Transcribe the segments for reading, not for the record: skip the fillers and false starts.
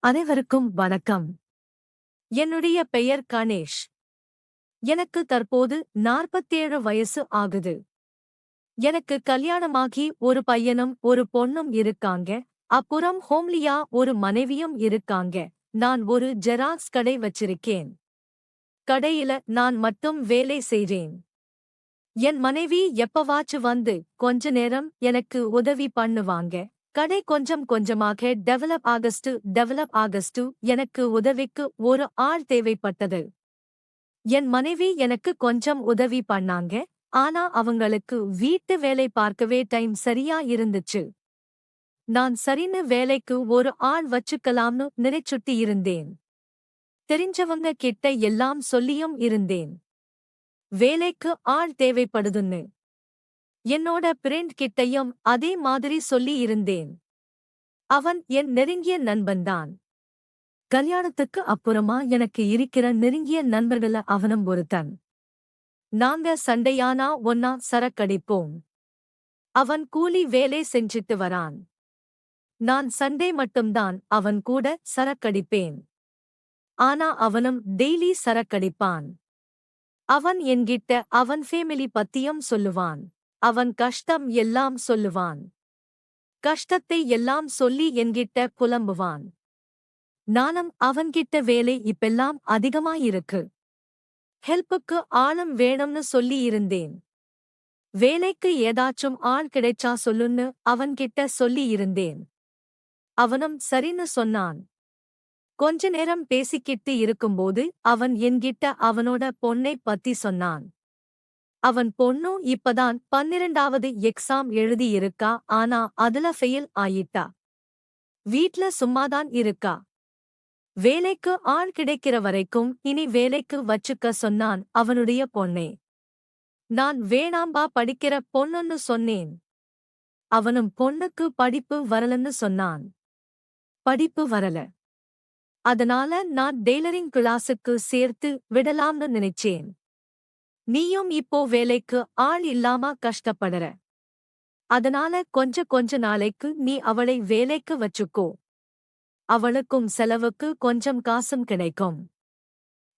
அனைவருக்கும் வணக்கம். என்னுடைய பெயர் கணேஷ். எனக்கு தற்போது 47 வயசு ஆகுது. எனக்கு கல்யாணமாகி ஒரு பையனும் ஒரு பொண்ணும் இருக்காங்க. அப்புறம் ஹோம்லியா ஒரு மனைவியும் இருக்காங்க. நான் ஒரு ஜெராக்ஸ் கடை வச்சிருக்கேன். கடையில நான் மட்டும் வேலை செய்றேன். என் மனைவி எப்பவாச்சு வந்து கொஞ்ச நேரம் எனக்கு உதவி பண்ணுவாங்க. கடை கொஞ்சம் கொஞ்சமாக டெவலப் ஆகஸ்டு எனக்கு உதவிக்கு ஒரு ஆள் தேவைப்பட்டது. என் மனைவி எனக்கு கொஞ்சம் உதவி பண்ணாங்க. ஆனா அவங்களுக்கு வீட்டு வேலை பார்க்கவே டைம் சரியா இருந்துச்சு. நான் சரின்னு வேலைக்கு ஒரு ஆள் வச்சுக்கலாம்னு நினைச்சுட்டு இருந்தேன். தெரிஞ்சவங்க கிட்ட எல்லாம் சொல்லியும் இருந்தேன். வேலைக்கு ஆள் தேவைப்படுதுன்னு. என்னோட ஃப்ரெண்ட் கிட்டயும் அதே மாதிரி சொல்லி இருந்தேன். அவன் என் நெருங்கிய நண்பன்தான். கல்யாணத்துக்கு அப்புறமா எனக்கு இருக்கிற நெருங்கிய நண்பர்கள அவனும் ஒருத்தன். நாங்க சண்டையானா ஒன்னா சரக்கடிப்போம். அவன் கூலி வேலை செஞ்சிட்டு வரான். நான் சண்டே மட்டும்தான் அவன் கூட சரக்கடிப்பேன். ஆனா அவனும் டெய்லி சரக்கடிப்பான். அவன் என்கிட்ட அவன் ஃபேமிலி பத்தியும் சொல்லுவான். அவன் கஷ்டம் எல்லாம் சொல்லுவான். கஷ்டத்தை எல்லாம் சொல்லி என்கிட்ட புலம்புவான். நானும் அவன்கிட்ட வேலை இப்பெல்லாம் அதிகமாயிருக்கு. ஹெல்ப்புக்கு ஆளும் வேணும்னு சொல்லி இருந்தேன். வேலைக்கு ஏதாச்சும் ஆள் கிடைச்சா சொல்லுன்னு அவன்கிட்ட சொல்லி இருந்தேன். அவனும் சரின்னு சொன்னான். கொஞ்ச நேரம் பேசிக்கிட்டு இருக்கும்போது அவன் என்கிட்ட அவனோட பொண்ணை பத்தி சொன்னான். அவன் பொண்ணும் இப்பதான் 12வது எக்ஸாம் எழுதி இருக்கா. ஆனா அதுல ஃபெயில் ஆயிட்டா. வீட்ல சும்மாதான் இருக்கா. வேலைக்கு ஆள் கிடைக்கிற வரைக்கும் இனி வேலைக்கு வச்சுக்க சொன்னான் அவனுடைய பொண்ணே. நான் வேணாம்பா படிக்கிற பொண்ணுன்னு சொன்னேன். அவனும் பொண்ணுக்கு படிப்பு வரலன்னு சொன்னான். படிப்பு வரல. அதனால நான் டெய்லரிங் கிளாஸுக்கு சேர்த்து விடலாம்னு நினைச்சேன். நீயும் இப்போ வேலைக்கு ஆள் இல்லாம கஷ்டப்படற. அதனால கொஞ்ச நாளைக்கு நீ அவளை வேலைக்கு வச்சுக்கோ. அவளுக்கும் செலவுக்கு கொஞ்சம் காசும் கிடைக்கும்.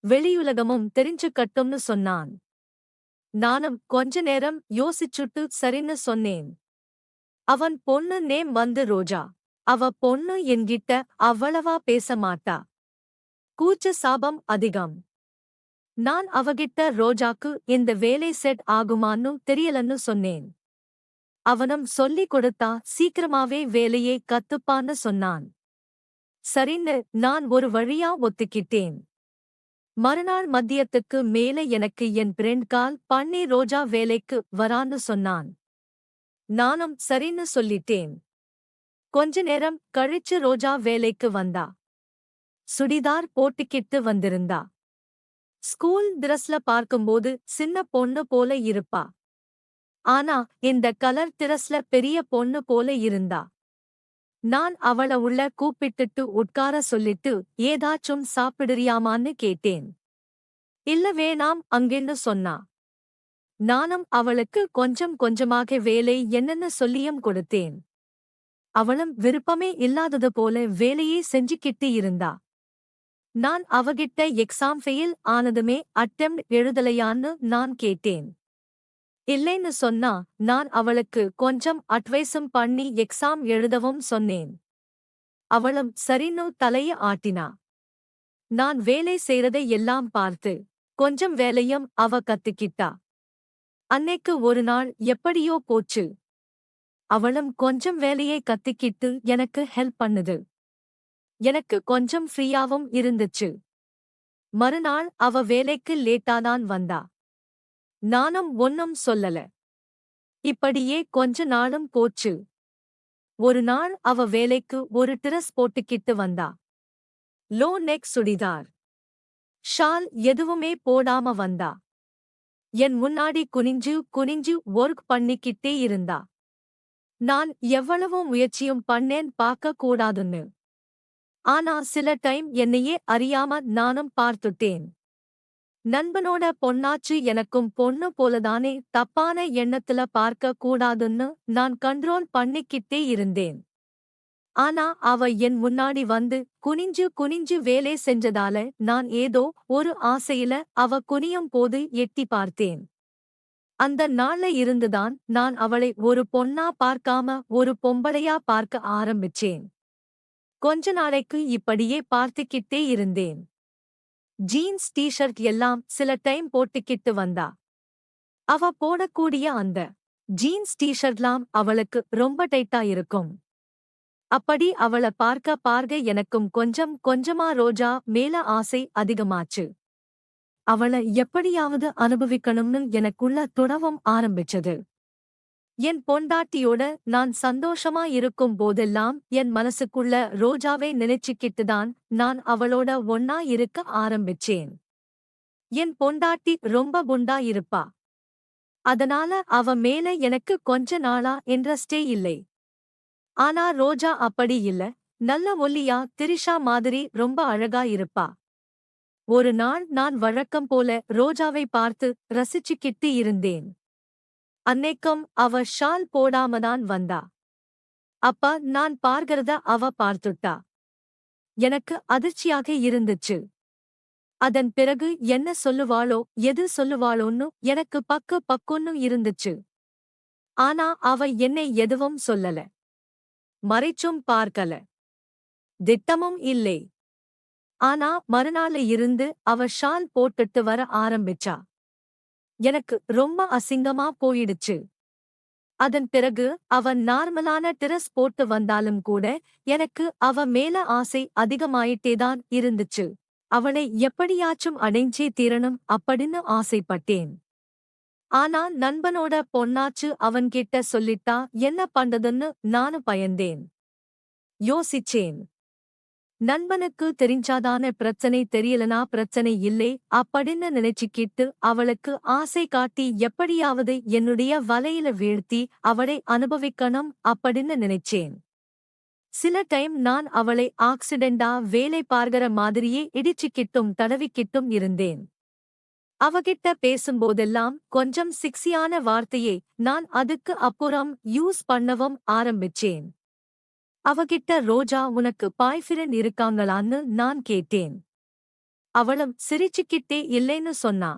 வெளியுலகமும் தெரிஞ்சுக்கட்டும்னு சொன்னான். நானும் கொஞ்ச நேரம் யோசிச்சுட்டு சரின்னு சொன்னேன். அவன் பொண்ணு நேம் வந்து ரோஜா. அவ பொண்ணு என்கிட்ட அவ்வளவா பேச மாட்டா. கூச்ச சாபம் அதிகம். நான் அவகிட்ட ரோஜாக்கு இந்த வேலை செட் ஆகுமான்னு தெரியலன்னு சொன்னேன். அவனும் சொல்லிக் கொடுத்தா சீக்கிரமாவே வேலையை கத்துப்பான்னு சொன்னான். சரின்னு நான் ஒரு வழியா ஒத்துக்கிட்டேன். மறுநாள் மதியத்துக்கு மேல எனக்கு என் ஃப்ரெண்ட் கால் பண்ணி ரோஜா வேலைக்கு வரான்னு சொன்னான். நானும் சரின்னு சொல்லிட்டேன். கொஞ்ச நேரம் கழிச்சு ரோஜா வேலைக்கு வந்தா. சுடிதார் போட்டுக்கிட்டு வந்திருந்தா. ஸ்கூல் டிரஸ்ல பார்க்கும்போது சின்ன பொண்ணு போல இருப்பா. ஆனா இந்த கலர் டிரஸ்ல பெரிய பொண்ணு போல இருந்தா. நான் அவள உள்ள கூப்பிட்டுட்டு உட்கார சொல்லிட்டு ஏதாச்சும் சாப்பிடுறியாமான்னு கேட்டேன். இல்ல வேணாம் அங்கேன்னு சொன்னா. நானும் அவளுக்கு கொஞ்சமாக வேலை என்னன்னு சொல்லியும் கொடுத்தேன். அவளும் விருப்பமே இல்லாதது போல வேலையே செஞ்சுக்கிட்டு இருந்தா. நான் அவகிட்ட எக்ஸாம் ஃபெயில் ஆனதுமே அட்டெம்ட் எழுதலையான்னு நான் கேட்டேன். இல்லைன்னு சொன்னா நான் அவளுக்கு கொஞ்சம் அட்வைஸும் பண்ணி எக்ஸாம் எழுதவும் சொன்னேன். அவளும் சரின்னு தலைய ஆட்டினா. நான் வேலை செய்றதை எல்லாம் பார்த்து கொஞ்சம் வேலையும் அவ கத்துக்கிட்டா. அன்னைக்கு ஒரு நாள் எப்படியோ போச்சு. அவளும் கொஞ்சம் வேலையை கத்துக்கிட்டு எனக்கு ஹெல்ப் பண்ணுது. எனக்கு கொஞ்சம் ஃப்ரீயாவும் இருந்துச்சு. மறுநாள் அவ வேலைக்கு லேட்டாதான் வந்தா. நானும் ஒன்னும் சொல்லல. இப்படியே கொஞ்ச நாளும் போச்சு. ஒரு நாள் அவ வேலைக்கு ஒரு டிரஸ் போட்டுக்கிட்டு வந்தா. Low neck churidar. ஷால் எதுவுமே போடாம வந்தா. என் முன்னாடி குனிஞ்சு ஒர்க் பண்ணிக்கிட்டே இருந்தா. நான் எவ்வளவோ முயற்சியும் பண்ணேன் பார்க்க கூடாதுன்னு. ஆனா சில டைம் என்னையே அறியாம நானும் பார்த்துட்டேன். நண்பனோட பொண்ணாச்சு எனக்கும் பொண்ணு போலதானே தப்பான எண்ணத்துல பார்க்க கூடாதுன்னு நான் கண்ட்ரோல் பண்ணிக்கிட்டே இருந்தேன். ஆனா அவ என் முன்னாடி வந்து குனிஞ்சு குனிஞ்சு வேலை செஞ்சதால நான் ஏதோ ஒரு ஆசையில அவ குனியும் போது எட்டி பார்த்தேன். அந்த நாள்ல இருந்துதான் நான் அவளை ஒரு பொண்ணா பார்க்காம ஒரு பொம்பளையா பார்க்க ஆரம்பிச்சேன். கொஞ்ச நாளைக்கு இப்படியே பார்த்துக்கிட்டே இருந்தேன். ஜீன்ஸ் டீ-ஷர்ட் எல்லாம் சில டைம் போட்டுக்கிட்டு வந்தா. அவ போடக்கூடிய அந்த ஜீன்ஸ் டீ-ஷர்ட்லாம் அவளுக்கு ரொம்ப டைட்டா இருக்கும். அப்படி அவள பார்க்க பார்க்க எனக்கும் கொஞ்சம் கொஞ்சமா ரோஜா மேல ஆசை அதிகமாச்சு. அவள எப்படியாவது அனுபவிக்கணும்னு எனக்குள்ள துடவும் ஆரம்பிச்சது. என் பொண்டாட்டியோட நான் சந்தோஷமா இருக்கும் போதெல்லாம் என் மனசுக்குள்ள ரோஜாவை நினைச்சுக்கிட்டுதான் நான் அவளோட ஒண்ணா இருக்க ஆரம்பிச்சேன். என் பொண்டாட்டி ரொம்ப குண்டா இருப்பா. அதனால அவ மேல எனக்கு கொஞ்ச நாளா இன்ட்ரெஸ்டே இல்லை. ஆனா ரோஜா அப்படி இல்ல, நல்ல ஒல்லியா திரிஷா மாதிரி ரொம்ப அழகா இருப்பா. ஒரு நாள் நான் வழக்கம் போல ரோஜாவை பார்த்து ரசிச்சுக்கிட்டு இருந்தேன். அன்னைக்கும் அவ ஷால் போடாமதான் வந்தா. அப்ப நான் பார்க்கிறத அவ பார்த்துட்டா. எனக்கு அதிர்ச்சியாக இருந்துச்சு. அதன் பிறகு என்ன சொல்லுவாளோ எது சொல்லுவாளோன்னு எனக்கு பக்குன்னு இருந்துச்சு. ஆனா அவ என்னை எதுவும் சொல்லல. மறைச்சும் பார்க்கல. திட்டமும் இல்லை. ஆனா மறுநாள்ல இருந்து அவ ஷால் போட்டுட்டு வர ஆரம்பிச்சா. எனக்கு ரொம்ப அசிங்கமா போயிடுச்சு. அதன் பிறகு அவ நார்மலான டிரஸ் போட்டு வந்தாலும் கூட எனக்கு அவ மேல ஆசை அதிகமாயிட்டேதான் இருந்துச்சு. அவளை எப்படியாச்சும் அடைஞ்சே தீரணும் அப்படின்னு ஆசைப்பட்டேன். ஆனா நண்பனோட பொண்ணாச்சு அவன்கிட்ட சொல்லிட்டா என்ன பண்றதுன்னு நானும் பயந்தேன். யோசிச்சேன். நண்பனுக்கு தெரிஞ்சாதான பிரச்சனை, தெரியலனா பிரச்சனை இல்லை அப்படின்னு நினைச்சுக்கிட்டு அவளுக்கு ஆசை காட்டி எப்படியாவது என்னுடைய வலையில வீழ்த்தி அவளை அனுபவிக்கணும் அப்படின்னு நினைச்சேன். சில டைம் நான் அவளை ஆக்சிடெண்டா வேலை பார்க்கிற மாதிரியே இடிச்சுக்கிட்டும் தடவிக்கிட்டும் இருந்தேன். அவகிட்ட பேசும்போதெல்லாம் கொஞ்சம் சிக்ஸியான வார்த்தையை நான் அதுக்கு அப்புறம் யூஸ் பண்ணவும் ஆரம்பிச்சேன். அவகிட்ட ரோஜா உனக்கு பாய்ஃப்ரெண்ட் இருக்காங்களான்னு நான் கேட்டேன். அவளும் சிரிச்சுக்கிட்டே இல்லைன்னு சொன்னா.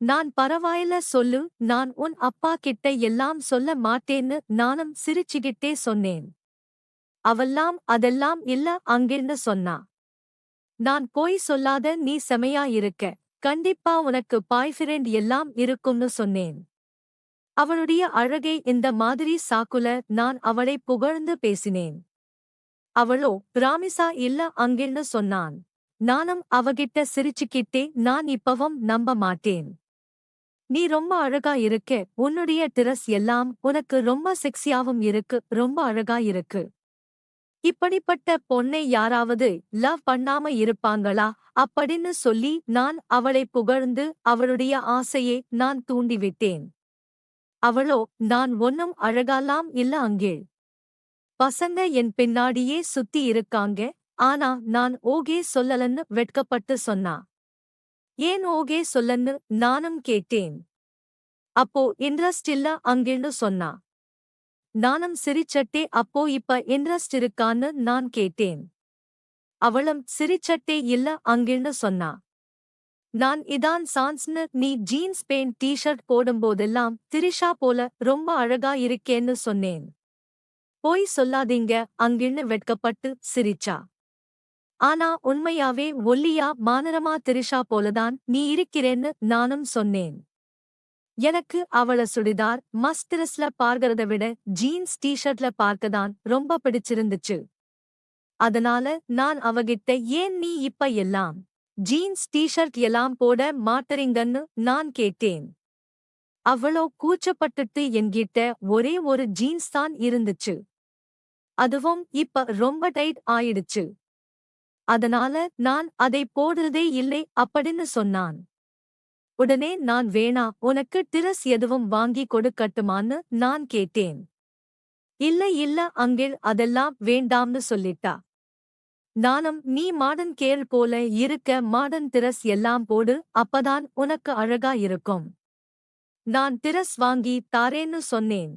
நான் பரவாயில்ல சொல்லு, நான் உன் அப்பா கிட்ட எல்லாம் சொல்ல மாட்டேன்னு நானும் சிரிச்சுக்கிட்டே சொன்னேன். அவெல்லாம் அதெல்லாம் இல்ல அங்கிருந்து சொன்னா. நான் போய் சொல்லாத, நீ செமையா இருக்க, கண்டிப்பா உனக்கு பாய்ஃப்ரெண்ட் எல்லாம் இருக்கும்னு சொன்னேன். அவளுடைய அழகை இந்த மாதிரி சாக்குல நான் அவளை புகழ்ந்து பேசினேன். அவளோ பிராமிசா இல்ல அங்கிருந்து சொன்னான். நானும் அவகிட்ட சிரிச்சுக்கிட்டே நான் இப்பவும் நம்ப மாட்டேன். நீ ரொம்ப அழகா இருக்க, உன்னுடைய டிரஸ் எல்லாம் உனக்கு ரொம்ப செக்ஸியாவும் இருக்கு, ரொம்ப அழகா இருக்கு. இப்படிப்பட்ட பொண்ணை யாராவது லவ் பண்ணாம இருப்பாங்களா அப்படின்னு சொல்லி நான் அவளை புகழ்ந்து அவளுடைய ஆசையை நான் தூண்டிவிட்டேன். அவளோ நான் ஒன்னும் அழகாலாம் இல்ல அங்கிள். பசங்க என் பின்னாடியே சுத்தி இருக்காங்க, ஆனா நான் ஓகே சொல்லலன்னு வெட்கப்பட்டு சொன்னா. ஏன் ஓகே சொல்லன்னு நானும் கேட்டேன். அப்போ இன்ட்ரெஸ்ட் இல்ல அங்கிள்னு சொன்னா. நானும் சிரிச்சட்டே அப்போ இப்ப இன்ட்ரெஸ்ட் இருக்கான்னு நான் கேட்டேன். அவளும் சிரிச்சட்டே இல்ல அங்கிள்னு சொன்னா. நான் இதான் சான்ஸ்னு, நீ ஜீன்ஸ் பேண்ட் டீ-ஷர்ட் போடும்போதெல்லாம் திரிஷா போல ரொம்ப அழகா இருக்கேன்னு சொன்னேன். போய் சொல்லாதீங்க அங்கிள்னு வெட்கப்பட்டு சிரிச்சா. ஆனா உண்மையாவே ஒல்லியா மானரமா திரிஷா போலதான் நீ இருக்கிறேன்னு நானும் சொன்னேன். எனக்கு அவள சுடிதார் மஸ்திரஸ்ல பார்க்கறத விட ஜீன்ஸ் டீ-ஷர்ட்ல பார்க்கதான் ரொம்ப பிடிச்சிருந்துச்சு. அதனால நான் அவகிட்ட ஏன் நீ இப்ப எல்லாம் ஜீன்ஸ் டீ-ஷர்ட் எல்லாம் போட மாட்டறீங்கன்னு நான் கேட்டேன். அவளோ கூச்சப்பட்டுட்டு என்கிட்ட ஒரே ஒரு ஜீன்ஸ் தான் இருந்துச்சு. அதுவும் இப்ப ரொம்ப டைட் ஆயிடுச்சு. அதனால நான் அதை போடுறதே இல்லை அப்படின்னு சொன்னான். உடனே நான் வேணா உனக்கு டிரஸ் எதுவும் வாங்கி கொடுக்கட்டுமான்னு நான் கேட்டேன். இல்ல இல்ல அங்கிள் அதெல்லாம் வேண்டாம்னு சொல்லிட்டா. நானும் நீ மாடர்ன் கேர்ள் போல இருக்க, மாடர்ன் டிரஸ் எல்லாம் போடு, அப்பதான் உனக்கு அழகா இருக்கும். நான் டிரஸ் வாங்கி தாரேன்னு சொன்னேன்.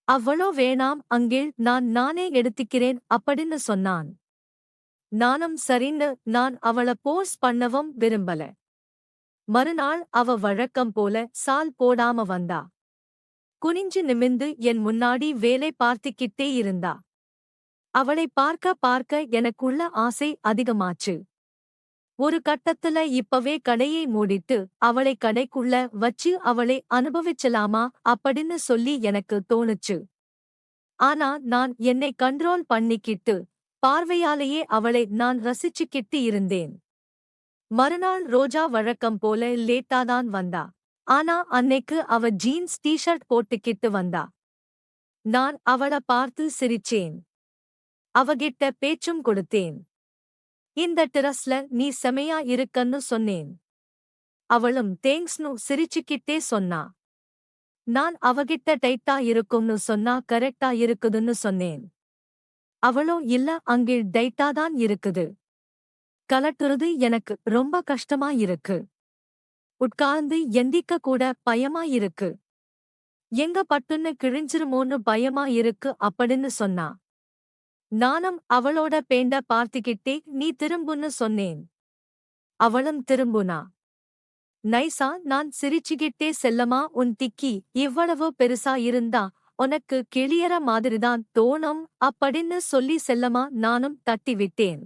அவ்வளோ வேணாம் அங்கிள், நானே எடுத்துக்கிறேன் அப்படின்னு சொன்னான். நானும் சரின்னு நான் அவள போர்ஸ் பண்ணவும் விரும்பல. மறுநாள் அவ வழக்கம் போல சால் போடாம வந்தா. குனிஞ்சு நிமிர்ந்து என் முன்னாடி வேலை பார்த்துக்கிட்டே இருந்தா. அவளை பார்க்க பார்க்க எனக்குள்ள ஆசை அதிகமாச்சு. ஒரு கட்டத்துல இப்பவே கடையை மூடிட்டு அவளை கடைக்குள்ள வச்சு அவளை அனுபவிச்சலாமா அப்படின்னு சொல்லி எனக்கு தோணுச்சு. ஆனா நான் என்னை கண்ட்ரோல் பண்ணிக்கிட்டு பார்வையாலேயே அவளை நான் ரசிச்சுக்கிட்டு இருந்தேன். மறுநாள் ரோஜா வழக்கம் போல லேட்டாதான் வந்தா. ஆனா அன்னைக்கு அவ ஜீன்ஸ் டீ-ஷர்ட் போட்டுக்கிட்டு வந்தா. நான் அவள பார்த்து சிரிச்சேன். அவகிட்ட பேச்சும் கொடுத்தேன். இந்த டிரஸ்ல நீ செமையா இருக்கன்னு சொன்னேன். அவளும் தேங்க்ஸ்னு சிரிச்சுக்கிட்டே சொன்னா. நான் அவகிட்ட டைட்டா இருக்கும்னு சொன்னா கரெக்டா இருக்குதுன்னு சொன்னேன். அவளோ இல்ல அங்கிள், டைட்டாதான் இருக்குது. கலட்டுறது எனக்கு ரொம்ப கஷ்டமா இருக்கு. உட்கார்ந்து எந்திக்க கூட பயமா இருக்கு. எங்க பட்டுன்னு கிழிஞ்சிருமோன்னு பயமா இருக்கு அப்படின்னு சொன்னா. நானும் அவளோட பேண்ட பார்த்துக்கிட்டே நீ திரும்புன்னு சொன்னேன். அவளும் திரும்புனா. நைசா நான் சிரிச்சுக்கிட்டே செல்லமா உன் திக்கி இவ்வளவு பெருசா இருந்தா உனக்கு கிளியற மாதிரிதான் தோணும் அப்படின்னு சொல்லி செல்லமா நானும் தட்டிவிட்டேன்.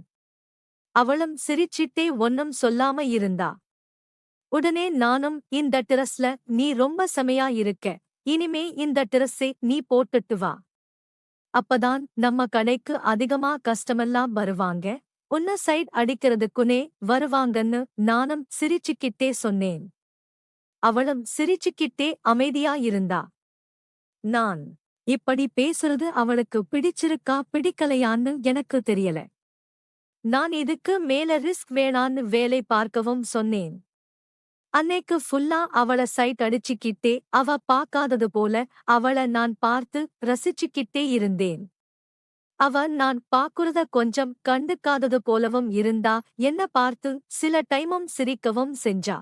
அவளும் சிரிச்சிட்டே ஒன்னும் சொல்லாம இருந்தா. உடனே நானும் இந்த டிரஸ்ல நீ ரொம்ப செமையா இருக்க. இனிமே இந்த டிரஸ்ஸை நீ போட்டுட்டு வா. அப்பதான் நம்ம கடைக்கு அதிகமா கஸ்டமெல்லாம் வருவாங்க. உன்ன சைட் அடிக்கிறதுக்குனே வருவாங்கன்னு நானும் சிரிச்சுக்கிட்டே சொன்னேன். அவளும் சிரிச்சுக்கிட்டே அமைதியா இருந்தா. நான் இப்படி பேசுறது அவளுக்கு பிடிச்சிருக்கா பிடிக்கலையான்னு எனக்கு தெரியல. நான் இதுக்கு மேல ரிஸ்க் வேணான்னு வேலை பார்க்கவும் சொன்னேன். அன்னைக்கு ஃபுல்லா அவள சைட் அடிச்சுக்கிட்டே அவ பார்க்காதது போல அவள நான் பார்த்து ரசிச்சுக்கிட்டே இருந்தேன். அவ நான் பாக்குறத கொஞ்சம் கண்டுக்காதது போலவும் இருந்தா. என்ன பார்த்து சில டைமும் சிரிக்கவும் செஞ்சா.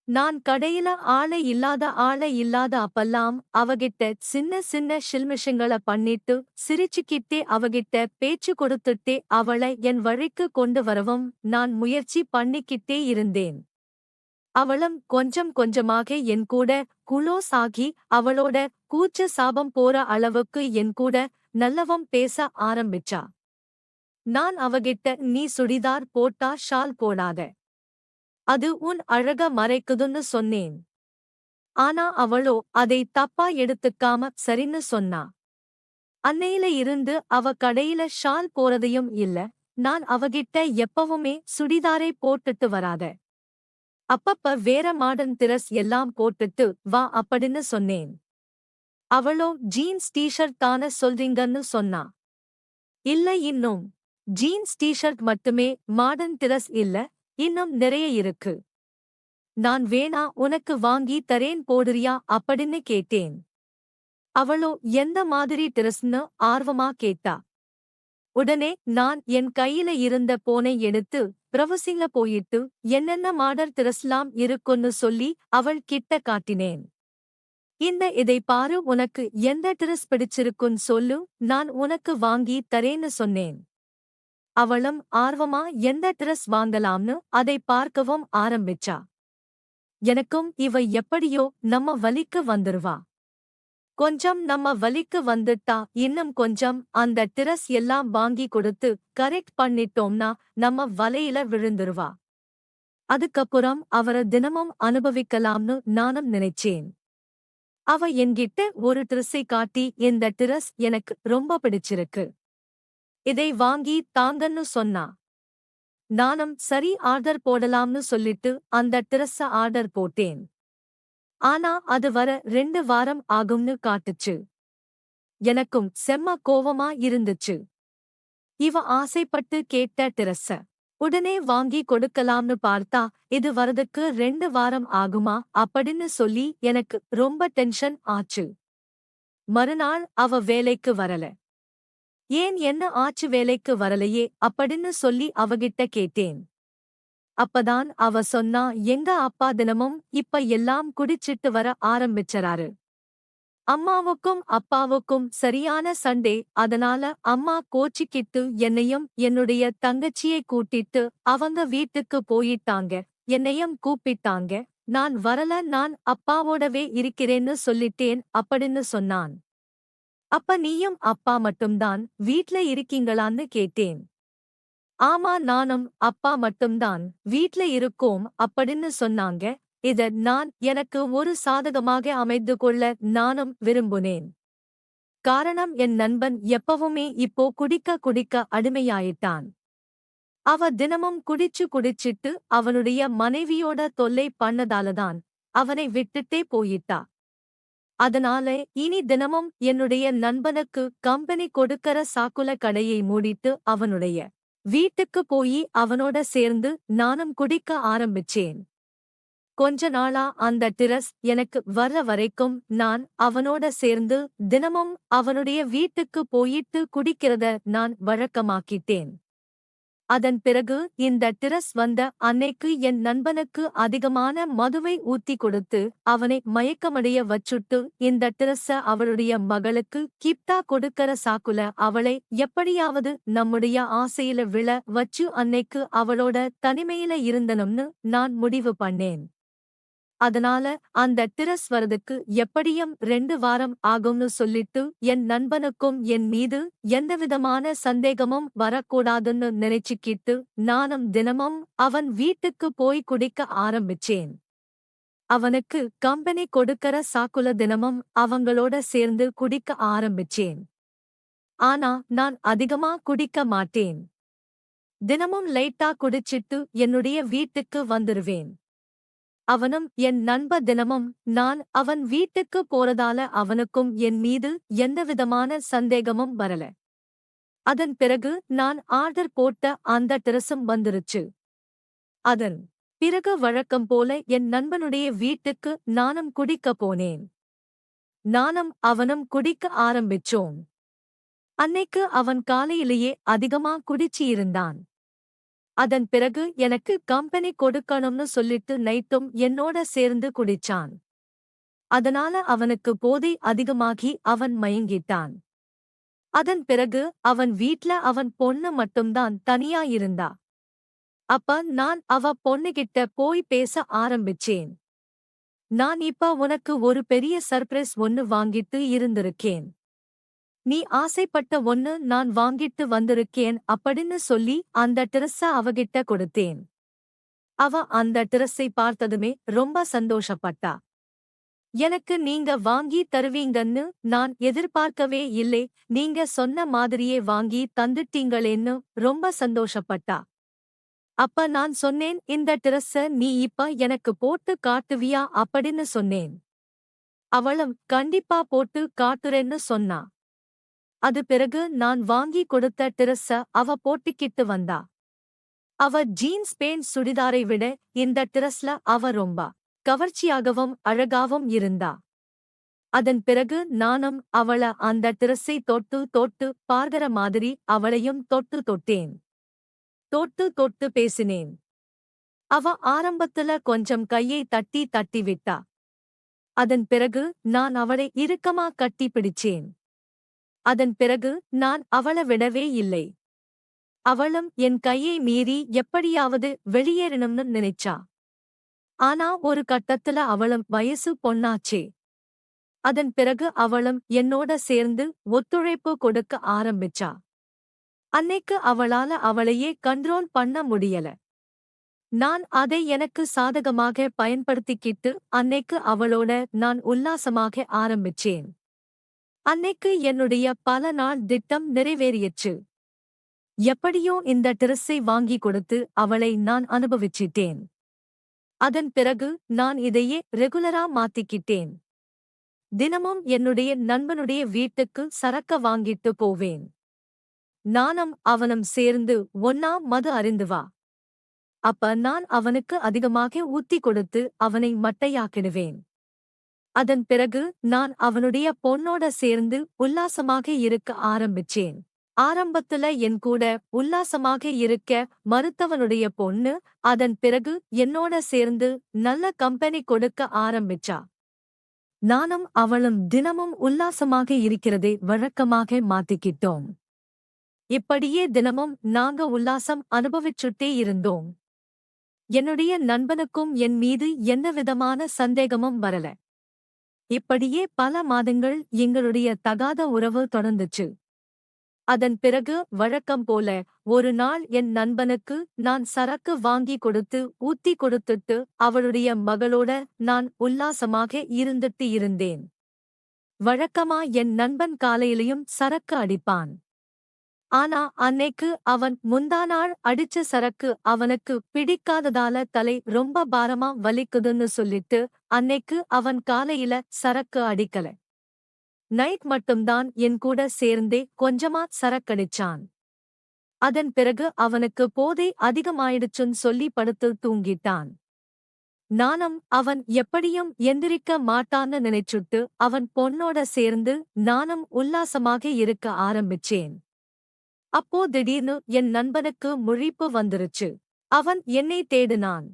நான் கடையில ஆளை இல்லாத அப்பல்லாம் அவகிட்ட சின்ன சின்ன ஷில்மிஷங்கள பண்ணிட்டு சிரிச்சுக்கிட்டே அவகிட்ட பேச்சு கொடுத்துட்டே அவளை என் வழிக்கு கொண்டு வரவும் நான் முயற்சி பண்ணிக்கிட்டே இருந்தேன். அவளும் கொஞ்சம் கொஞ்சமாக என் கூட குளோஸ் ஆகி அவளோட கூச்ச சாபம் போற அளவுக்கு என் கூட நல்லவம் பேச ஆரம்பிச்சா. நான் அவகிட்ட நீ சுடிதார் போட்டா ஷால் போடாத. அது உன் அழக மறைக்குதுன்னு சொன்னேன். ஆனா அவளோ அதை தப்பா எடுத்துக்காம சரின்னு சொன்னா. அன்னையில இருந்து அவ கடையில ஷால் போறதையும் இல்ல. நான் அவகிட்ட எப்பவுமே சுடிதாரை போட்டுட்டு வராத. அப்பப்ப வேற மாடர்ன் திரஸ் எல்லாம் போட்டுட்டு வா அப்படின்னு சொன்னேன். அவளோ ஜீன்ஸ் டீ-ஷர்ட் தான சொல்றீங்கன்னு சொன்னா. இல்ல, இன்னும் ஜீன்ஸ் டீ-ஷர்ட் மட்டுமே மாடர்ன் திரஸ் இல்ல, இன்னும் நிறைய இருக்கு. நான் வேணா உனக்கு வாங்கி தரேன் போடுறியா அப்படின்னு கேட்டேன். அவளோ எந்த மாதிரி டிரஸ்னு ஆர்வமா கேட்டா. உடனே நான் என் கையில இருந்த போனை எடுத்து பிரவுசிங்ல போயிட்டு என்னென்ன மாடர் திரஸ்லாம் இருக்குன்னு சொல்லி அவள் கிட்ட காட்டினேன். இதை பாரு, உனக்கு எந்த டிரஸ் பிடிச்சிருக்குன்னு சொல்லு, நான் உனக்கு வாங்கி தரேன்னு சொன்னேன். அவளும் ஆர்வமா எந்த டிரஸ் வாங்கலாம்னு அதை பார்க்கவும் ஆரம்பிச்சா. எனக்கும் இவ எப்படியோ நம்ம வலிக்கு வந்துருவா. கொஞ்சம் நம்ம வலிக்கு வந்துட்டா இன்னும் கொஞ்சம் அந்த டிரஸ் எல்லாம் வாங்கி கொடுத்து கரெக்ட் பண்ணிட்டோம்னா நம்ம வலையில விழுந்துருவா. அதுக்கப்புறம் அவர தினமும் அனுபவிக்கலாம்னு நானும் நினைச்சேன். அவ என்கிட்ட ஒரு டிரஸை காட்டி இந்த டிரஸ் எனக்கு ரொம்ப பிடிச்சிருக்கு, இதை வாங்கி தாங்கன்னு சொன்னா. நானும் சரி ஆர்டர் போடலாம்னு சொல்லிட்டு அந்த டிரஸ்ஸ ஆர்டர் போட்டேன். ஆனா அது வர 2 வாரம் ஆகும்னு காட்டுச்சு. எனக்கும் செம்ம கோவமா இருந்துச்சு. இவ ஆசைப்பட்டு கேட்ட டிரஸ்ஸ உடனே வாங்கி கொடுக்கலாம்னு பார்த்தா இது வரதுக்கு 2 வாரம் ஆகுமா அப்படின்னு சொல்லி எனக்கு ரொம்ப டென்ஷன் ஆச்சு. மறுநாள் அவ வேலைக்கு வரல. ஏன், என்ன ஆச்சு, வேலைக்கு வரலையே அப்படின்னு சொல்லி அவகிட்ட கேட்டேன். அப்பதான் அவ சொன்னா, எங்க அப்பா தினமும் இப்ப எல்லாம் குடிச்சிட்டு வர ஆரம்பிச்சறாரு. அம்மாவுக்கும் அப்பாவுக்கும் சரியான சண்டே. அதனால அம்மா கோச்சிக்கிட்டு என்னையும் என்னுடைய தங்கச்சியை கூட்டிட்டு அவங்க வீட்டுக்கு போயிட்டாங்க. என்னையும் கூப்பிட்டாங்க. நான் வரல, நான் அப்பாவோடவே இருக்கிறேன்னு சொல்லிட்டேன் அப்படின்னு சொன்னான். அப்ப நீயும் அப்பா மட்டும்தான் வீட்ல இருக்கீங்களான்னு கேட்டேன். ஆமா, நானும் அப்பா மட்டும்தான் வீட்ல இருக்கோம் அப்படின்னு சொன்னாங்க. இத நான் எனக்கு ஒரு சாதகமாக அமைந்து கொள்ள நானும் விரும்புனேன். காரணம், என் நண்பன் எப்பவுமே இப்போ குடிக்க குடிக்க அடிமையாயிட்டான். அவ தினமும் குடிச்சு குடிச்சிட்டு அவனுடைய மனைவியோட தொல்லை பண்ணதாலதான் அவனை விட்டுட்டே போயிட்டா. அதனால இனி தினமும் என்னுடைய நண்பனுக்கு கம்பெனி கொடுக்கற சாக்குல கடையை மூடிட்டு அவனுடைய வீட்டுக்கு போயி அவனோட சேர்ந்து நானும் குடிக்க ஆரம்பிச்சேன். கொஞ்ச நாளா அந்த டிரஸ் எனக்கு வர்ற வரைக்கும் நான் அவனோட சேர்ந்து தினமும் அவனுடைய வீட்டுக்கு போயிட்டு குடிக்கிறத நான் வழக்கமாக்கிட்டேன். அதன் பிறகு இந்த டிரஸ் வந்த அன்னைக்கு என் நண்பனுக்கு அதிகமான மதுவை ஊத்தி கொடுத்து அவனை மயக்கமடைய வச்சுட்டு இந்த டிரஸ்ஸ அவளுடைய மகளுக்கு கிப்டா கொடுக்கற சாக்குல அவளை எப்படியாவது நம்முடைய ஆசையில விழ வச்சு அன்னைக்கு அவளோட தனிமையில இருந்தனும்னு நான் முடிவு பண்ணேன். அதனால அந்த டிரஸ் வரதுக்கு எப்படியும் 2 வாரம் ஆகும்னு சொல்லிட்டு என் நண்பனுக்கும் என் மீது எந்தவிதமான சந்தேகமும் வரக்கூடாதுன்னு நினைச்சுக்கிட்டு நானும் தினமும் அவன் வீட்டுக்கு போய் குடிக்க ஆரம்பிச்சேன். அவனுக்கு கம்பெனி கொடுக்கற சாக்குல தினமும் அவங்களோட சேர்ந்து குடிக்க ஆரம்பிச்சேன். ஆனா நான் அதிகமா குடிக்க மாட்டேன். தினமும் லைட்டா குடிச்சிட்டு என்னுடைய வீட்டுக்கு வந்துருவேன். அவனும் என் நண்ப தினமும் நான் அவன் வீட்டுக்கு போறதால அவனுக்கும் என் மீது எந்தவிதமான சந்தேகமும் வரல. அதன் பிறகு நான் ஆர்டர் போட்ட அந்த டிரஸும் வந்துருச்சு. அதன் பிறகு வழக்கம் போல என் நண்பனுடைய வீட்டுக்கு நானும் குடிக்க போனேன். நானும் அவனும் குடிக்க ஆரம்பிச்சோம். அன்னைக்கு அவன் காலையிலேயே அதிகமா குடிச்சி இருந்தான். அதன் பிறகு எனக்கு கம்பெனி கொடுக்கணும்னு சொல்லிட்டு நைட்டும் என்னோட சேர்ந்து குடிச்சான். அதனால அவனுக்கு போதை அதிகமாகி அவன் மயங்கிட்டான். அதன் பிறகு அவன் வீட்ல அவன் பொண்ணு மட்டும்தான் தனியா இருந்தா. அப்ப நான் அவ பொண்ணுகிட்ட போய் பேச ஆரம்பிச்சேன். நான் இப்ப உனக்கு ஒரு பெரிய சர்ப்ரைஸ் ஒன்னு வாங்கிட்டு இருந்திருக்கேன். நீ ஆசைப்பட்ட ஒன்னு நான் வாங்கிட்டு வந்திருக்கேன் அப்படின்னு சொல்லி அந்த டிரஸ்ஸ அவகிட்ட கொடுத்தேன். அவ அந்த டிரஸ்ஸை பார்த்ததுமே ரொம்ப சந்தோஷப்பட்டா. எனக்கு நீங்க வாங்கி தருவீங்கன்னு நான் எதிர்பார்க்கவே இல்லை, நீங்க சொன்ன மாதிரியே வாங்கி தந்துட்டீங்களேன்னு ரொம்ப சந்தோஷப்பட்டா. அப்ப நான் சொன்னேன், இந்த டிரஸ்ஸ நீ இப்ப எனக்கு போட்டு காட்டுவியா அப்படின்னு சொன்னேன். அவளும் கண்டிப்பா போட்டு காட்டுறேன்னு சொன்னா. அது பிறகு நான் வாங்கி கொடுத்த டிரஸ்ஸ அவ போட்டுக்கிட்டு வந்தா. அவ ஜீன்ஸ் பேண்ட் சுடிதாரை விட இந்த டிரஸ்ல அவ ரொம்ப கவர்ச்சியாகவும் அழகாவும் இருந்தா. அதன் பிறகு நானும் அவள அந்த டிரஸ்ஸை தொட்டு தொட்டு பார்க்கிற மாதிரி அவளையும் தொட்டு தொட்டேன். தொட்டு தொட்டு பேசினேன். அவ ஆரம்பத்துல கொஞ்சம் கையை தட்டி தட்டி விட்டா. அதன் பிறகு நான் அவளை இறுக்கமா கட்டி பிடிச்சேன். அதன் பிறகு நான் அவள விடவே இல்லை. அவளும் என் கையை மீறி எப்படியாவது வெளியேறணும்னு நினைச்சா. ஆனா ஒரு கட்டத்துல அவளும் வயசு பொண்ணாச்சே. அதன் பிறகு அவளும் என்னோட சேர்ந்து ஒத்துழைப்பு கொடுக்க ஆரம்பிச்சா. அன்னைக்கு அவளால அவளையே கண்ட்ரோல் பண்ண முடியல. நான் அதை எனக்கு சாதகமாக பயன்படுத்திக்கிட்டு அன்னைக்கு அவளோட நான் உல்லாசமாக ஆரம்பிச்சேன். அன்னைக்கு என்னுடைய பல நாள் திட்டம் நிறைவேறியச்சு. எப்படியோ இந்த டிரஸ்ஸை வாங்கி கொடுத்து அவளை நான் அனுபவிச்சிட்டேன். அதன் பிறகு நான் இதையே ரெகுலரா மாத்திக்கிட்டேன். தினமும் என்னுடைய நண்பனுடைய வீட்டுக்கு சரக்க வாங்கிட்டு போவேன். நானும் அவனும் சேர்ந்து ஒன்னா மது அருந்து வா. அப்ப நான் அவனுக்கு அதிகமாக ஊத்தி கொடுத்து அவனை மட்டையாக்கிடுவேன். அதன் பிறகு நான் அவனுடைய பொண்ணோட சேர்ந்து உல்லாசமாக இருக்க ஆரம்பிச்சேன். ஆரம்பத்துல என் கூட உல்லாசமாக இருக்க மறுத்தவனுடைய பொண்ணு அதன் பிறகு என்னோட சேர்ந்து நல்ல கம்பெனி கொடுக்க ஆரம்பிச்சா. நானும் அவளும் தினமும் உல்லாசமாக இருக்கிறதை வழக்கமாக மாத்திக்கிட்டோம். இப்படியே தினமும் நாங்க உல்லாசம் அனுபவிச்சுட்டே இருந்தோம். என்னுடைய நண்பனுக்கும் என் மீது எந்தவிதமான சந்தேகமும் வரல. இப்படியே பல மாதங்கள் எங்களுடைய தகாத உறவு தொடர்ந்துச்சு. அதன் பிறகு வழக்கம் போல ஒரு நாள் என் நண்பனுக்கு நான் சரக்கு வாங்கி கொடுத்து ஊத்தி கொடுத்துட்டு அவளுடைய மகளோட நான் உல்லாசமாக இருந்துட்டு இருந்தேன். வழக்கமா என் நண்பன் காலையிலையும் சரக்கு அடிப்பான். ஆனா அன்னைக்கு அவன் முந்தாநாள் அடிச்ச சரக்கு அவனுக்கு பிடிக்காததால தலை ரொம்ப பாரமா வலிக்குதுன்னு சொல்லிட்டு அன்னைக்கு அவன் காலையில சரக்கு அடிக்கல. நைட் மட்டும்தான் என் கூட சேர்ந்தே கொஞ்சமா சரக்கடிச்சான். அதன் பிறகு அவனுக்கு போதை அதிகமாயிடுச்சுன்னு சொல்லி படுத்து தூங்கிட்டான். நானும் அவன் எப்படியும் எந்திரிக்க மாட்டான்னு நினைச்சுட்டு அவன் பொண்ணோட சேர்ந்து நானும் உல்லாசமாக இருக்க ஆரம்பிச்சேன். அப்போ திடீர்னு என் நண்பனுக்கு முழிப்பு வந்துருச்சு. அவன் என்னை தேடினான்.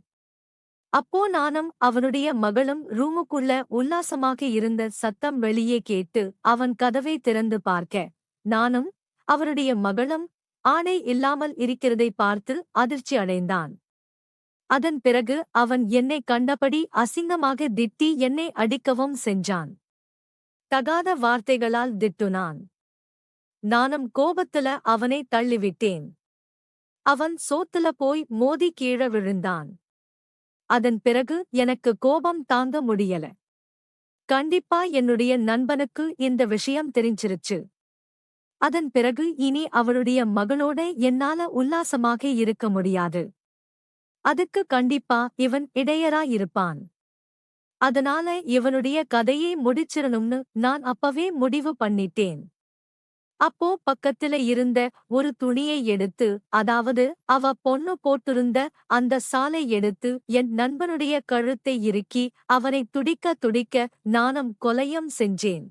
அப்போ நானும் அவனுடைய மகளும் ரூமுக்குள்ள உல்லாசமாக இருந்த சத்தம் வெளியே கேட்டு அவன் கதவை திறந்து பார்க்க, நானும் அவருடைய மகளும் ஆணை இல்லாமல் இருக்கிறதை பார்த்து அதிர்ச்சி அடைந்தான். அதன் பிறகு அவன் என்னை கண்டபடி அசிங்கமாக திட்டி என்னை அடிக்கவும் செஞ்சான். தகாத வார்த்தைகளால் திட்டுனான். நானும் கோபத்துல அவனை தள்ளிவிட்டேன். அவன் சோத்துல போய் மோதி கீழே விழுந்தான். அதன் பிறகு எனக்கு கோபம் தாங்க முடியல. கண்டிப்பா என்னுடைய நண்பனுக்கு இந்த விஷயம் தெரிஞ்சிருச்சு. அதன் பிறகு இனி அவளுடைய மகளோட என்னால உல்லாசமாக இருக்க முடியாது. அதுக்கு கண்டிப்பா இவன் இடையரா இருப்பான். அதனால இவனுடைய கதையை முடிச்சிரணும்னு நான் அப்பவே முடிவு பண்ணிட்டேன். அப்போ பக்கத்துல இருந்த ஒரு துணியை எடுத்து, அதாவது அவ பொண்ணு போட்டிருந்த அந்த சாலை எடுத்து என் நண்பனுடைய கழுத்தை இறுக்கி அவனை துடிக்க துடிக்க நானும் கொலையும் செஞ்சேன்.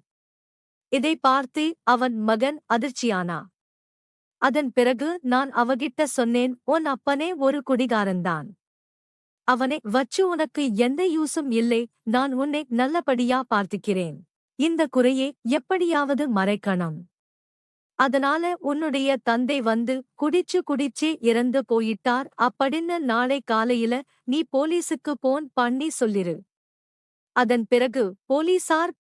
இதை பார்த்து அவன் மகன் அதிர்ச்சியானா. அதன் பிறகு நான் அவகிட்ட சொன்னேன், உன் அப்பனே ஒரு குடிகாரன்தான். அவனை வச்சு உனக்கு எந்த யூசும் இல்லை. நான் உன்னை நல்லபடியா பார்த்துக்கிறேன். இந்த குறையை எப்படியாவது மறைக்கணும். அதனால உன்னுடைய தந்தை வந்து குடிச்சே இறந்து போயிட்டார் அப்படின்னு நாளை காலையில நீ போலீசுக்கு போன் பண்ணி சொல்லிரு. அதன் பிறகு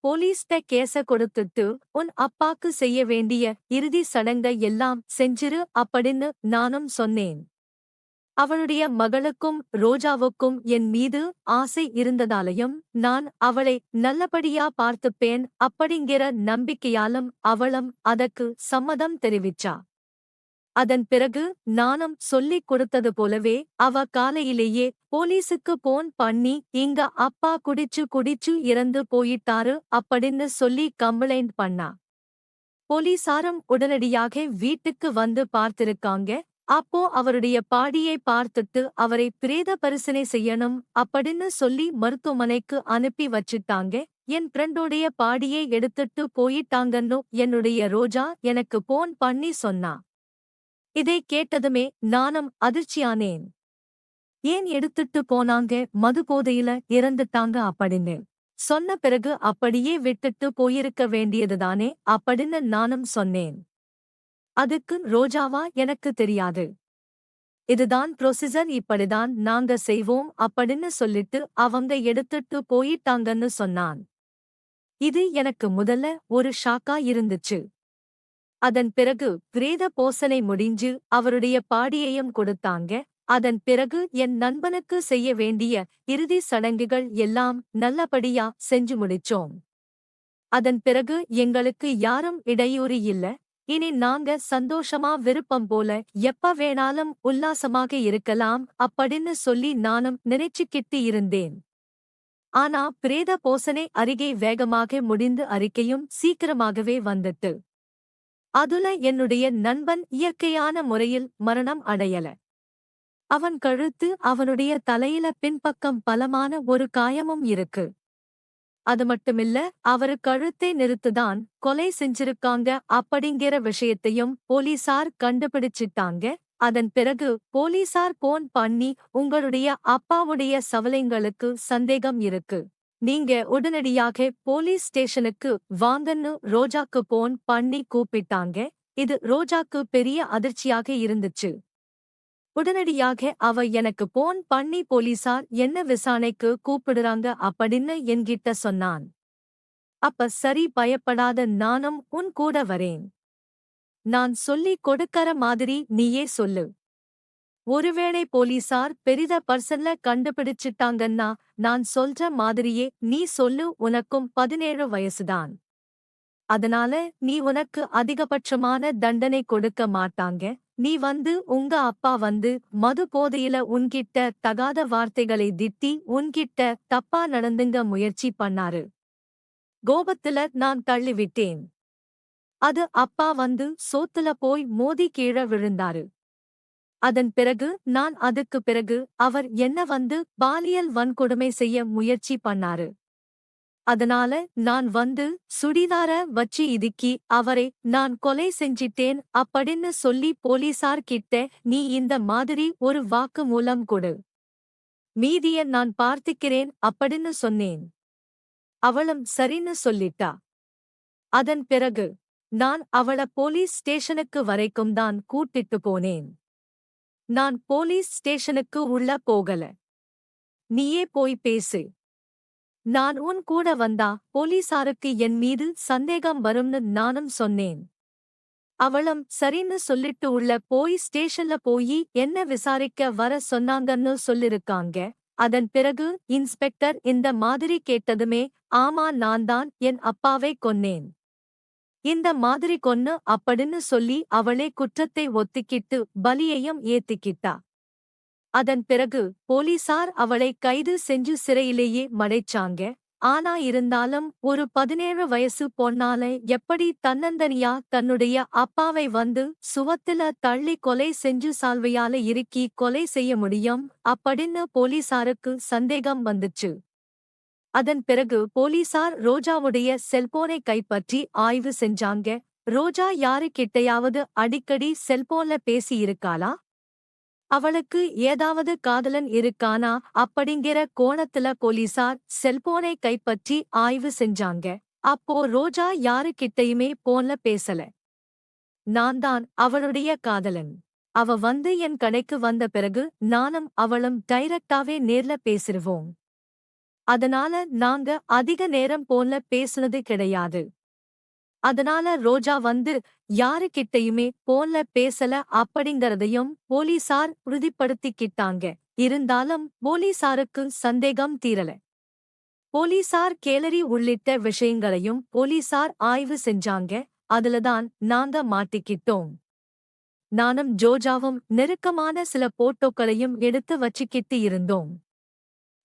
போலீஸ்ட கேஸ கொடுத்துட்டு உன் அப்பாக்கு செய்ய வேண்டிய இறுதி சடங்க எல்லாம் செஞ்சிரு அப்படின்னு நானும் சொன்னேன். அவளுடைய மகளுக்கும் ரோஜாவுக்கும் என் மீது ஆசை இருந்ததாலையும் நான் அவளை நல்லபடியா பார்த்துப்பேன் அப்படிங்கிற நம்பிக்கையாலும் அவளும் அதற்கு சம்மதம் தெரிவிச்சா. அதன் பிறகு நானும் சொல்லிக் கொடுத்தது போலவே அவ காலையிலேயே போலீசுக்கு போன் பண்ணி இங்க அப்பா குடிச்சு இறந்து போயிட்டாரு அப்படின்னு சொல்லி கம்ப்ளைண்ட் பண்ணா. போலீசாரும் உடனடியாக வீட்டுக்கு வந்து பார்த்திருக்காங்க. அப்போ அவருடைய பாடியை பார்த்துட்டு அவரை பிரேத பரிசோதனை செய்யணும் அப்படின்னு சொல்லி மருத்துவமனைக்கு அனுப்பி வச்சிட்டாங்க. என் ஃப்ரெண்டோடைய பாடியை எடுத்துட்டு போயிட்டாங்கன்னு என்னுடைய ரோஜா எனக்கு போன் பண்ணி சொன்னா. இதை கேட்டதுமே நானும் அதிர்ச்சியானேன். ஏன் எடுத்துட்டு போனாங்க, மது போதையில இறந்துட்டாங்க அப்படின்னு சொன்ன பிறகு அப்படியே விட்டுட்டு போயிருக்க வேண்டியதுதானே அப்படின்னு நானும் சொன்னேன். அதுக்கு ரோஜாவா எனக்கு தெரியாது. இதுதான் ப்ரொசீஜர், இப்படிதான் நாங்க செய்வோம் அப்படின்னு சொல்லிட்டு அவங்க எடுத்துட்டு போயிட்டாங்கன்னு சொன்னான். இது எனக்கு முதல்ல ஒரு ஷாக்கா இருந்துச்சு. அதன் பிறகு பிரேத போசனை முடிஞ்சு அவருடைய பாடியையும் கொடுத்தாங்க. அதன் பிறகு என் நண்பனுக்கு செய்ய வேண்டிய இறுதி சடங்குகள் எல்லாம் நல்லபடியா செஞ்சு முடிச்சோம். அதன் பிறகு எங்களுக்கு யாரும் இடையூறு இல்ல. இனி நாங்க சந்தோஷமா விருப்பம் போல எப்ப வேணாலும் உல்லாசமாக இருக்கலாம் அப்படின்னு சொல்லி நானும் நினைச்சுக்கிட்டு இருந்தேன். ஆனா பிரேத போசனை அருகே வேகமாக முடிந்து அறிக்கையும் சீக்கிரமாகவே வந்துட்டு. அதுல என்னுடைய நண்பன் இயற்கையான முறையில் மரணம் அடையல. அவன் கழுத்து அவனுடைய தலையில பின்பக்கம் பலமான ஒரு காயமும் இருக்கு. அது மட்டுமில்ல, அவரு கழுத்தை நிறுத்துதான் கொலை செஞ்சிருக்காங்க அப்படிங்கிற விஷயத்தையும் போலீசார் கண்டுபிடிச்சிட்டாங்க. அதன் பிறகு போலீசார் போன் பண்ணி உங்களுடைய அப்பாவுடைய சவலைங்களுக்கு சந்தேகம் இருக்கு, நீங்க உடனடியாக போலீஸ் ஸ்டேஷனுக்கு வாங்கன்னு ரோஜாக்கு போன் பண்ணி கூப்பிட்டாங்க. இது ரோஜாக்கு பெரிய அதிர்ச்சியாக இருந்துச்சு. உடனடியாக அவ எனக்கு போன் பண்ணி போலீசார் என்ன விசாரணைக்கு கூப்பிடுறாங்க அப்படின்னு என்கிட்ட சொன்னான். அப்ப சரி, பயப்படாத, நானும் உன் கூட வரேன். நான் சொல்லிக் கொடுக்கற மாதிரி நீயே சொல்லு. ஒருவேளை போலீசார் பெரித பர்சன்ல கண்டுபிடிச்சிட்டாங்கன்னா நான் சொல்ற மாதிரியே நீ சொல்லு. உனக்கும் 17 வயசுதான். அதனால நீ உனக்கு அதிகபட்சமான தண்டனை கொடுக்க மாட்டாங்க. நீ உங்க அப்பா மது போதையில உன்கிட்ட தகாத வார்த்தைகளை திட்டி உன்கிட்ட தப்பா நடந்துங்க முயற்சி பண்ணாரு. கோபத்துல நான் தள்ளிவிட்டேன். அது அப்பா சோத்துல போய் மோதி கீழே விழுந்தாரு. அதன் பிறகு அதுக்கு பிறகு அவர் என்ன பாலியல் வன்கொடுமை செய்ய முயற்சி பண்ணாரு. அதனால நான் சுடிதார வச்சு இறுக்கி அவரை நான் கொலை செஞ்சிட்டேன் அப்படின்னு சொல்லி போலீசார் கிட்ட நீ இந்த மாதிரி ஒரு வாக்கு மூலம் கொடு. மீதிய நான் பார்த்துக்கிறேன் அப்படின்னு சொன்னேன். அவளும் சரின்னு சொல்லிட்டா. அதன் பிறகு நான் அவள போலீஸ் ஸ்டேஷனுக்கு வரைக்கும் தான் கூட்டிட்டு போனேன். நான் போலீஸ் ஸ்டேஷனுக்கு உள்ள போகல. நீயே போய் பேசு. நான் உன் கூட வந்தா போலீசாருக்கு என் மீது சந்தேகம் வரும்னு நானும் சொன்னேன். அவளும் சரின்னு சொல்லிட்டு உள்ள போய் ஸ்டேஷன்ல போய் என்ன விசாரிக்க வர சொன்னாங்கன்னு சொல்லிருக்காங்க. அதன் பிறகு இன்ஸ்பெக்டர் இந்த மாதிரி கேட்டதுமே ஆமா, நான் தான் என் அப்பாவை கொன்னேன், இந்த மாதிரி கொன்னு அப்படின்னு சொல்லி அவளே குற்றத்தை ஒத்துக்கிட்டு பலியையும் ஏத்துக்கிட்டா. அதன் பிறகு போலீசார் அவளை கைது செஞ்சு சிறையிலேயே மடைச்சாங்க. ஆனா இருந்தாலும் ஒரு 17 வயசு பொண்ணால எப்படி தன்னந்தனியா தன்னுடைய அப்பாவை சுவத்துல தள்ளி கொலை செஞ்சு சால்வையால இறுக்கி கொலை செய்ய முடியும் அப்படின்னு போலீசாருக்கு சந்தேகம் வந்துச்சு. அதன் பிறகு போலீசார் ரோஜாவுடைய செல்போனை கைப்பற்றி ஆய்வு செஞ்சாங்க. ரோஜா யாருக்கிட்டையாவது அடிக்கடி செல்போன்ல பேசி இருக்காளா, அவளுக்கு ஏதாவது காதலன் இருக்கானா அப்படிங்கிற கோணத்துல போலீசார் செல்போனை கைப்பற்றி ஆய்வு செஞ்சாங்க. அப்போ ரோஜா யாருக்கிட்டையுமே போன்ல பேசல. நான் தான் அவளுடைய காதலன். அவ என் கடைக்கு வந்த பிறகு நானும் அவளும் டைரக்டாவே நேர்ல பேசிருவோம். அதனால நாங்க அதிக நேரம் போன்ல பேசுனது கிடையாது. அதனால ரோஜா யாருக்கிட்டையுமே போன்ல பேசல அப்படிங்கறதையும் போலீசார் உறுதிப்படுத்திக்கிட்டாங்க. இருந்தாலும் போலீசாருக்கு சந்தேகம் தீரல. போலீசார் கேலரி உள்ளிட்ட விஷயங்களையும் போலீசார் ஆய்வு செஞ்சாங்க. அதுலதான் நாங்க மாட்டிக்கிட்டோம். நானும் ஜோஜாவும் நெருக்கமான சில போட்டோக்களையும் எடுத்து வச்சுக்கிட்டு இருந்தோம்.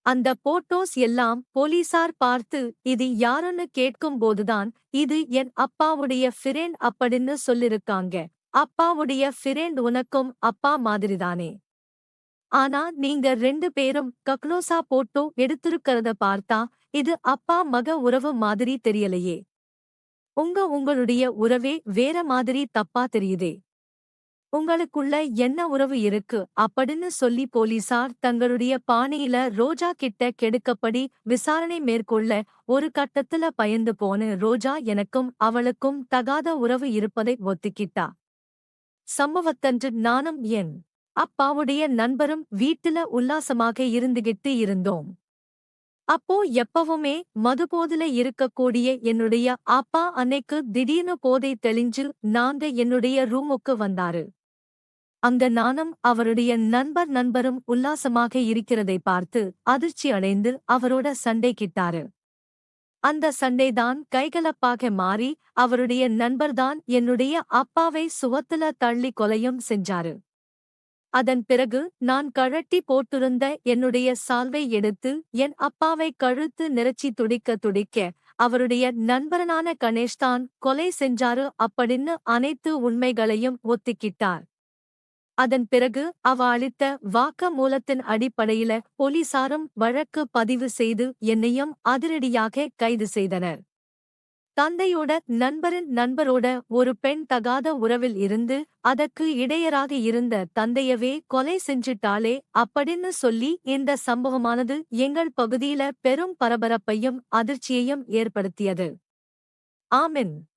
அந்த போட்டோஸ் எல்லாம் போலீசார் பார்த்து இது யாருன்னு கேட்கும்போதுதான் இது என் அப்பாவுடைய ஃபிரெண்ட் அப்படின்னு சொல்லிருக்காங்க. அப்பாவுடைய ஃபிரெண்ட் உனக்கும் அப்பா மாதிரிதானே. ஆனா நீங்க 2 பேரும் கக்லோசா போட்டோ எடுத்திருக்கிறத பார்த்தா இது அப்பா மக உறவு மாதிரி தெரியலையே. உங்களுடைய உறவே வேற மாதிரி தப்பா தெரியுதே. உங்களுக்குள்ள என்ன உறவு இருக்கு அப்படின்னு சொல்லி போலீசார் தங்களுடைய பாணியில ரோஜா கிட்ட கெடுக்கப்படி விசாரணை மேற்கொள்ள ஒரு கட்டத்துல பயந்து போன ரோஜா எனக்கும் அவளுக்கும் தகாத உறவு இருப்பதை ஒத்துக்கிட்டா. சம்பவத்தன்று நானும் என் அப்பாவுடைய நண்பரும் வீட்டுல உல்லாசமாக இருந்துகிட்டு இருந்தோம். அப்போ எப்பவுமே மதுபோதையில இருக்கக்கூடிய என்னுடைய அப்பா அன்னைக்கு திடீர்னு போதை தெளிஞ்சு நாங்க என்னுடைய ரூமுக்கு வந்தாரு. அங்க நானும் அவருடைய நண்பரும் உல்லாசமாக இருக்கிறதை பார்த்து அதிர்ச்சி அடைந்து அவரோட சண்டைக்கிட்டாரு. அந்த சண்டைதான் கைகலப்பாக மாறி அவருடைய நண்பர்தான் என்னுடைய அப்பாவை சுவத்துல தள்ளி கொலையும் செஞ்சாரு. அதன் பிறகு நான் கழட்டி போட்டிருந்த என்னுடைய சால்வை எடுத்து என் அப்பாவை கழுத்து நெரிச்சி துடிக்க துடிக்க அவருடைய நண்பரனான கணேஷ்தான் கொலை செஞ்சாரு அப்படின்னு அனைத்து உண்மைகளையும் ஒத்துக்கிட்டார். அதன் பிறகு அவ அளித்த வாக்க மூலத்தின் அடிப்படையில போலீசாரும் வழக்கு பதிவு செய்து என்னையும் அதிரடியாக கைது செய்தனர். தந்தையோட நண்பரின் நண்பரோட ஒரு பெண் தகாத உறவில் இருந்து அதற்கு இடையராக இருந்த தந்தையவே கொலை செஞ்சிட்டாளே அப்படின்னு சொல்லி இந்த சம்பவமானது எங்கள் பகுதியில பெரும் பரபரப்பையும் அதிர்ச்சியையும் ஏற்படுத்தியது. ஆமென்.